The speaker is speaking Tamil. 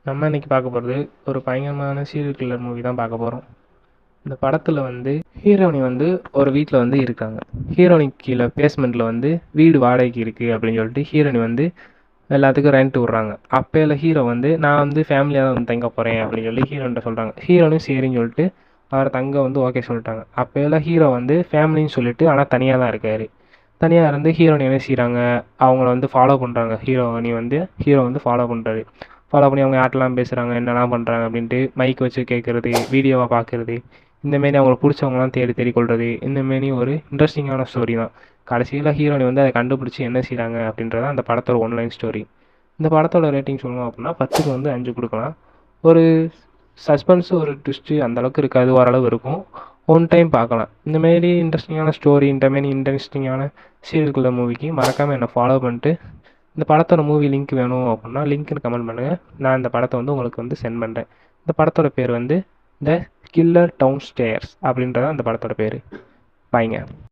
நம்ம இன்னைக்கு பார்க்க போகிறது ஒரு பயங்கரமான சீரியல் கில்லர் மூவி தான் பார்க்க போகிறோம். இந்த படத்தில் வந்து ஹீரோயினி வந்து ஒரு வீட்டில் வந்து இருக்காங்க. ஹீரோயினிக்கு கீழே பேஸ்மெண்ட்டில் வந்து வீடு வாடகைக்கு இருக்குது அப்படின்னு சொல்லிட்டு ஹீரோயினி வந்து எல்லாத்துக்கும் ரெண்ட் விட்றாங்க. அப்போல ஹீரோ வந்து நான் வந்து ஃபேமிலியாக தான் வந்து தங்க போகிறேன் அப்படின்னு சொல்லி ஹீரோன்ட்ட சொல்கிறாங்க. ஹீரோனும் சரின்னு சொல்லிட்டு அவரை தங்க வந்து ஓகே சொல்லிட்டாங்க. அப்போல ஹீரோ வந்து ஃபேமிலின்னு சொல்லிட்டு ஆனால் தனியாக தான் இருக்கார். தனியாக இருந்து ஹீரோயினி என்ன செய்கிறாங்க, அவங்கள வந்து ஃபாலோ பண்ணுறாங்க. ஹீரோ வந்து ஃபாலோ பண்ணுறாரு. ஃபாலோ பண்ணி அவங்க யார்ட்டெல்லாம் பேசுகிறாங்க, என்னெல்லாம் பண்ணுறாங்க அப்படின்ட்டு மைக் வச்சு கேட்குறது, வீடியோவாக பார்க்குறது, இந்தமாரி அவங்களுக்கு பிடிச்சவங்களாம் தேடி தேடி கொள்வது, இந்தமாரி ஒரு இன்ட்ரெஸ்டிங்கான ஸ்டோரி தான். கடைசியில் ஹீரோயினி வந்து அதை கண்டுபிடிச்சி என்ன செய்கிறாங்க அப்படின்றது அந்த படத்தோட ஒன்லைன் ஸ்டோரி. இந்த படத்தோட ரேட்டிங் சொல்லணும் அப்படின்னா 10க்கு வந்து 5 கொடுக்கலாம். ஒரு சஸ்பென்ஸு ஒரு ட்விஸ்ட்டு அந்தளவுக்கு இருக்காது, ஓரளவு இருக்கும். ஒன் டைம் பார்க்கலாம். இந்தமாரி இன்ட்ரெஸ்டிங்கான ஸ்டோரி, இந்தமாரி இன்ட்ரெஸ்டிங்கான சீரியல்குள்ள மூவிக்கு மறக்காமல் என்னை ஃபாலோ பண்ணிட்டு இந்த படத்தோட மூவி லிங்க் வேணும் அப்படின்னா லிங்க்னு கமெண்ட் பண்ணுங்கள். நான் இந்த படத்தை வந்து உங்களுக்கு வந்து சென்ட் பண்ணுறேன். இந்த படத்தோட பேர் வந்து த கில்லர் டவுன் ஸ்டேர்ஸ் அப்படின்றதான் அந்த படத்தோட பேர். பாய்ங்க.